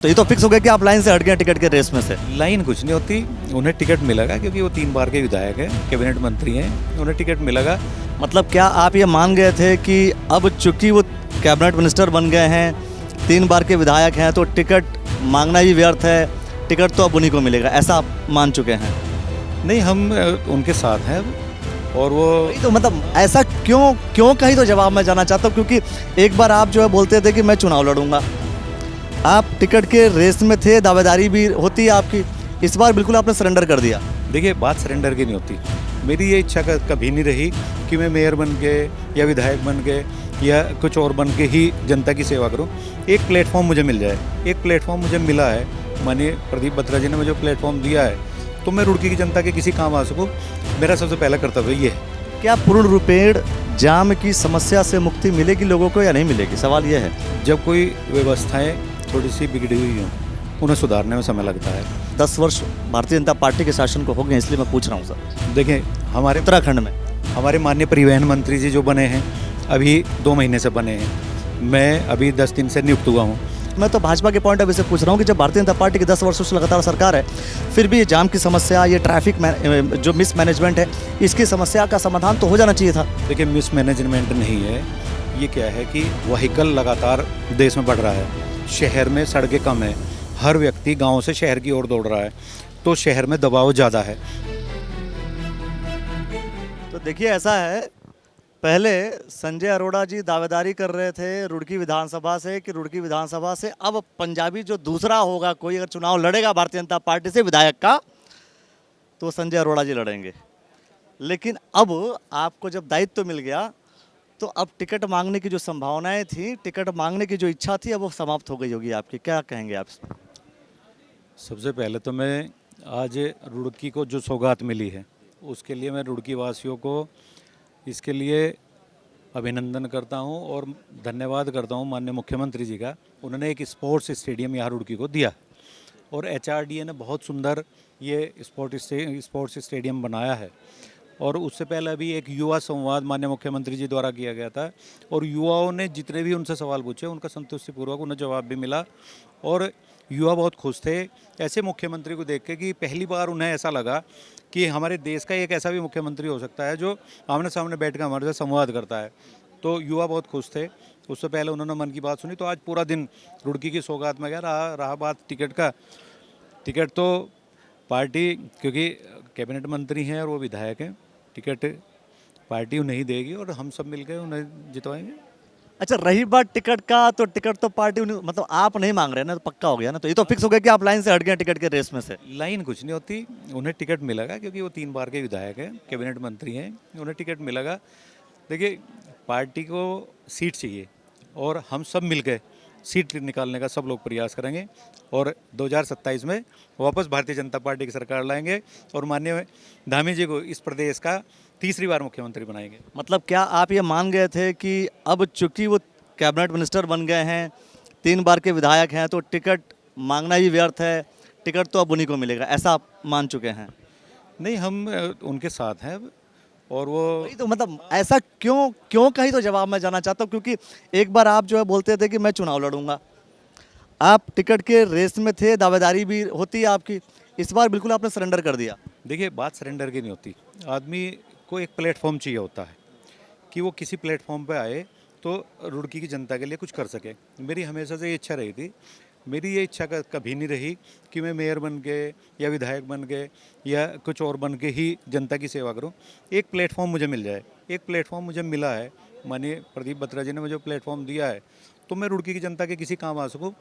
तो ये तो फिक्स हो गया कि आप लाइन से हट गए टिकट के रेस में से। लाइन कुछ नहीं होती, उन्हें टिकट मिलेगा क्योंकि वो 3 बार के विधायक हैं, कैबिनेट मंत्री हैं, उन्हें टिकट मिलेगा। मतलब क्या आप ये मान गए थे कि अब चूंकि वो कैबिनेट मिनिस्टर बन गए हैं, 3 बार के विधायक हैं, तो टिकट मांगना ही व्यर्थ है, टिकट तो अब उन्हीं को मिलेगा, ऐसा आप मान चुके हैं? नहीं, हम उनके साथ हैं अब। और वो वही तो मतलब ऐसा क्यों कहीं तो जवाब मैं जानना चाहता हूँ, क्योंकि एक बार आप जो है बोलते थे कि मैं चुनाव लड़ूंगा, आप टिकट के रेस में थे, दावेदारी भी होती है आपकी, इस बार बिल्कुल आपने सरेंडर कर दिया। देखिए, बात सरेंडर की नहीं होती। मेरी ये इच्छा कभी नहीं रही कि मैं मेयर बन के या विधायक बन के या कुछ और बन के ही जनता की सेवा करूं। एक प्लेटफॉर्म मुझे मिल जाए, एक प्लेटफॉर्म मुझे मिला है, माननीय प्रदीप बत्रा जी ने मुझे प्लेटफॉर्म दिया है, तो मैं रुड़की की जनता के किसी काम आ सकूँ, मेरा सबसे पहला कर्तव्य ये है। क्या पूर्ण रूपेण जाम की समस्या से मुक्ति मिलेगी लोगों को या नहीं मिलेगी, सवाल ये है। जब कोई व्यवस्थाएं थोड़ी सी बिगड़ी हुई हों, उन्हें सुधारने में समय लगता है। 10 वर्ष भारतीय जनता पार्टी के शासन को हो गए, इसलिए मैं पूछ रहा हूँ सर। देखें, हमारे उत्तराखंड में हमारे माननीय परिवहन मंत्री जी जो बने हैं, अभी 2 महीने से बने हैं, मैं अभी 10 दिन से नियुक्त हुआ हूँ। मैं तो भाजपा के पॉइंट ऑफ व्यू से पूछ रहा हूँ कि जब भारतीय जनता पार्टी की 10 वर्षों से लगातार सरकार है, फिर भी ये जाम की समस्या, ये ट्रैफिक जो मिसमैनेजमेंट है, इसकी समस्या का समाधान तो हो जाना चाहिए था। देखिए, मिसमैनेजमेंट नहीं है, ये क्या है कि व्हीकल लगातार देश में बढ़ रहा है, शहर में सड़कें कम है, हर व्यक्ति गांव से शहर की ओर दौड़ रहा है, तो शहर में दबाव ज़्यादा है। तो देखिए ऐसा है, पहले संजय अरोड़ा जी दावेदारी कर रहे थे रुड़की विधानसभा से कि रुड़की विधानसभा से अब पंजाबी जो दूसरा होगा, कोई अगर चुनाव लड़ेगा भारतीय जनता पार्टी से विधायक का, तो संजय अरोड़ा जी लड़ेंगे। लेकिन अब आपको जब दायित्व मिल गया, तो अब टिकट मांगने की जो संभावनाएं थी, टिकट मांगने की जो इच्छा थी, अब वो समाप्त हो गई होगी आपकी, क्या कहेंगे आप? सबसे पहले तो मैं आज रुड़की को जो सौगात मिली है, उसके लिए मैं रुड़की वासियों को इसके लिए अभिनंदन करता हूं और धन्यवाद करता हूं माननीय मुख्यमंत्री जी का। उन्होंने एक स्पोर्ट्स स्टेडियम यहाँ रुड़की को दिया और एचआरडीए ने बहुत सुंदर ये स्पोर्ट्स स्टेडियम बनाया है। और उससे पहले अभी एक युवा संवाद माननीय मुख्यमंत्री जी द्वारा किया गया था और युवाओं ने जितने भी उनसे सवाल पूछे, उनका संतुष्टिपूर्वक उन्हें जवाब भी मिला और युवा बहुत खुश थे ऐसे मुख्यमंत्री को देख के कि पहली बार उन्हें ऐसा लगा कि हमारे देश का एक ऐसा भी मुख्यमंत्री हो सकता है जो आमने सामने बैठ कर हमारे साथ संवाद करता है। तो युवा बहुत खुश थे। उससे पहले उन्होंने मन की बात सुनी, तो आज पूरा दिन रुड़की की सौगात में गया। रहा बात टिकट का, टिकट तो पार्टी, क्योंकि कैबिनेट मंत्री हैं और वो विधायक हैं, टिकट पार्टी उन्हें ही देगी और हम सब मिलकर उन्हें जितवाएंगे। अच्छा, रही बात टिकट का, तो टिकट तो पार्टी मतलब आप नहीं मांग रहे ना, तो पक्का हो गया ना, तो ये तो फिक्स हो गया कि आप लाइन से हट गए टिकट के रेस में से। लाइन कुछ नहीं होती, उन्हें टिकट मिलेगा क्योंकि वो 3 बार के विधायक हैं, कैबिनेट मंत्री हैं, उन्हें टिकट मिलेगा। देखिए, पार्टी को सीट चाहिए और हम सब मिलकर सीट निकालने का सब लोग प्रयास करेंगे और 2027 में वापस भारतीय जनता पार्टी की सरकार लाएंगे और माननीय धामी जी को इस प्रदेश का तीसरी बार मुख्यमंत्री बनाएंगे। मतलब क्या आप ये मान गए थे कि अब चूंकि वो कैबिनेट मिनिस्टर बन गए हैं, 3 बार के विधायक हैं, तो टिकट मांगना ही व्यर्थ है, टिकट तो अब उन्हीं को मिलेगा, ऐसा आप मान चुके हैं? नहीं, हम उनके साथ हैं अब। और वो वही तो मतलब ऐसा क्यों कहीं तो जवाब मैं जानना चाहता हूँ, क्योंकि एक बार आप जो है बोलते थे कि मैं चुनाव लड़ूंगा, आप टिकट के रेस में थे, दावेदारी भी होती है आपकी, इस बार बिल्कुल आपने सरेंडर कर दिया। देखिए, बात सरेंडर की नहीं होती। आदमी को एक प्लेटफॉर्म चाहिए होता है कि वो किसी प्लेटफॉर्म पे आए तो रुड़की की जनता के लिए कुछ कर सके। मेरी हमेशा से ये इच्छा रही थी। मेरी ये इच्छा कभी नहीं रही कि मैं मेयर बन के या विधायक बन के या कुछ और बन के ही जनता की सेवा करूं। एक प्लेटफॉर्म मुझे मिल जाए, एक प्लेटफॉर्म मुझे मिला है, माननीय प्रदीप बत्रा जी ने मुझे प्लेटफॉर्म दिया है, तो मैं रुड़की की जनता के किसी काम आ सकूँ,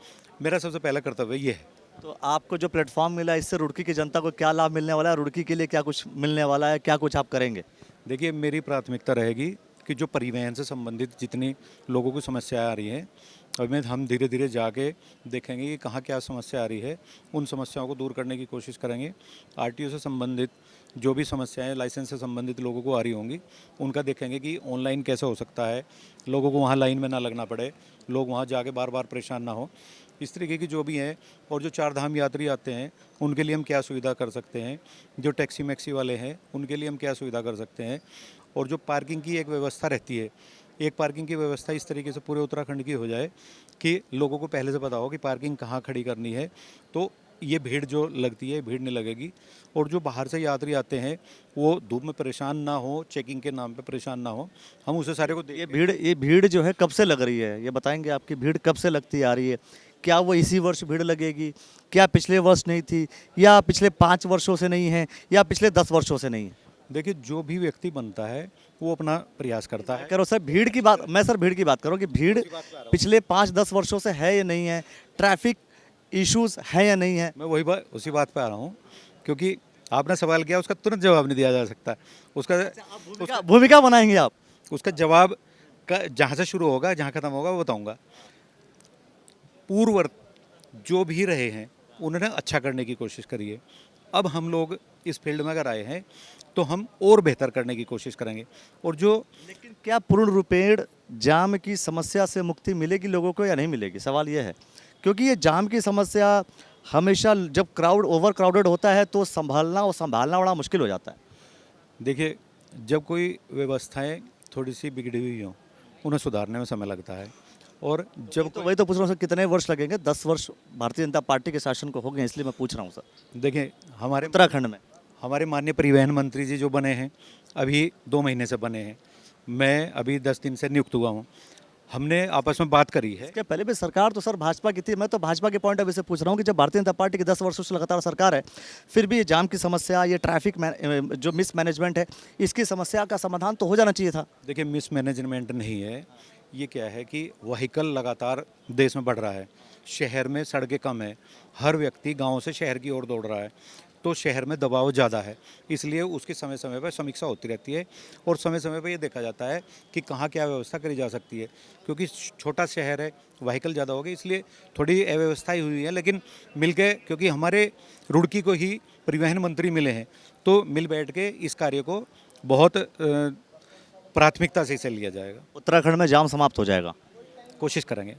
मेरा सबसे पहला कर्तव्य ये है। तो आपको जो प्लेटफॉर्म मिला, इससे रुड़की की जनता को क्या लाभ मिलने वाला है, रुड़की के लिए क्या कुछ मिलने वाला है, क्या कुछ आप करेंगे? देखिए, मेरी प्राथमिकता रहेगी कि जो परिवहन से संबंधित जितनी लोगों की समस्याएं आ रही हैं, अभी हम धीरे धीरे जाके देखेंगे कि कहाँ क्या समस्या आ रही है, उन समस्याओं को दूर करने की कोशिश करेंगे। आरटीओ से संबंधित जो भी समस्याएं, लाइसेंस से संबंधित लोगों को आ रही होंगी, उनका देखेंगे कि ऑनलाइन कैसे हो सकता है, लोगों को वहाँ लाइन में ना लगना पड़े, लोग वहाँ जाके बार बार परेशान ना हो, इस तरीके की जो भी हैं। और जो 4 धाम यात्री आते हैं, उनके लिए हम क्या सुविधा कर सकते हैं, जो टैक्सी मैक्सी वाले हैं, उनके लिए हम क्या सुविधा कर सकते हैं, और जो पार्किंग की एक व्यवस्था रहती है एक पार्किंग की व्यवस्था इस तरीके से पूरे उत्तराखंड की हो जाए कि लोगों को पहले से पता हो कि पार्किंग कहाँ खड़ी करनी है, तो ये भीड़ जो लगती है भीड़ नहीं लगेगी। और जो बाहर से यात्री आते हैं वो धूप में परेशान ना हो, चेकिंग के नाम पे परेशान ना हो, हम उसे सारे को ये भीड़ जो है कब से लग रही है, ये बताएंगे? आपकी भीड़ कब से लगती आ रही है? क्या वो इसी वर्ष भीड़ लगेगी? क्या पिछले वर्ष नहीं थी, या पिछले 5 वर्षों से नहीं है, या पिछले 10 वर्षों से नहीं है? देखिए, जो भी व्यक्ति बनता है वो अपना प्रयास करता है। कह रहा हूँ सर भीड़ की बात, मैं सर भीड़ की बात कर रहा हूँ कि भीड़ पिछले 5-10 वर्षों से है या नहीं है, ट्रैफिक इश्यूज है या नहीं है? मैं उसी बात पे आ रहा हूँ, क्योंकि आपने सवाल किया उसका तुरंत जवाब नहीं दिया जा सकता। उसका भूमिका बनाएंगे आप? उसका जवाब का जहाँ से शुरू होगा जहाँ ख़त्म होगा वो बताऊँगा। पूर्ववर्त जो भी रहे हैं उन्होंने अच्छा करने की कोशिश करी है। अब हम लोग इस फील्ड में अगर आए हैं तो हम और बेहतर करने की कोशिश करेंगे। और जो लेकिन क्या पूर्ण रूपेण जाम की समस्या से मुक्ति मिलेगी लोगों को या नहीं मिलेगी, सवाल ये है। क्योंकि ये जाम की समस्या हमेशा जब क्राउड ओवर क्राउडेड होता है तो संभालना बड़ा मुश्किल हो जाता है। देखिए, जब कोई व्यवस्थाएं थोड़ी सी बिगड़ी हुई हों उन्हें सुधारने में समय लगता है। और जब तो वही तो पूछ रहा हूँ सर, कितने वर्ष लगेंगे? 10 वर्ष भारतीय जनता पार्टी के शासन को हो गए, इसलिए मैं पूछ रहा हूँ सर। देखिए, उत्तराखंड में हमारे माननीय परिवहन मंत्री जी जो बने हैं अभी 2 महीने से बने हैं, मैं अभी 10 दिन से नियुक्त हुआ हूँ। हमने आपस में बात करी है। इसके पहले भी सरकार तो सर भाजपा की थी। मैं तो भाजपा के पॉइंट ऑफ व्यू से पूछ रहा हूँ कि जब भारतीय जनता पार्टी की 10 वर्षों से लगातार सरकार है, फिर भी ये जाम की समस्या, ये ट्रैफिक जो मिसमैनेजमेंट है, इसकी समस्या का समाधान तो हो जाना चाहिए था। देखिए, मिसमैनेजमेंट नहीं है, ये क्या है कि व्हीकल लगातार देश में बढ़ रहा है, शहर में सड़कें कम है, हर व्यक्ति गांव से शहर की ओर दौड़ रहा है, तो शहर में दबाव ज़्यादा है, इसलिए उसकी समय समय पर समीक्षा होती रहती है और समय समय पर ये देखा जाता है कि कहाँ क्या व्यवस्था करी जा सकती है। क्योंकि छोटा शहर है, व्हीकल ज़्यादा हो गए, इसलिए थोड़ी अव्यवस्थाएं हुई है, लेकिन मिलके, क्योंकि हमारे रुड़की को ही परिवहन मंत्री मिले हैं, तो मिल बैठ के इस कार्य को बहुत प्राथमिकता से इसे लिया जाएगा। उत्तराखंड में जाम समाप्त हो जाएगा? कोशिश करेंगे।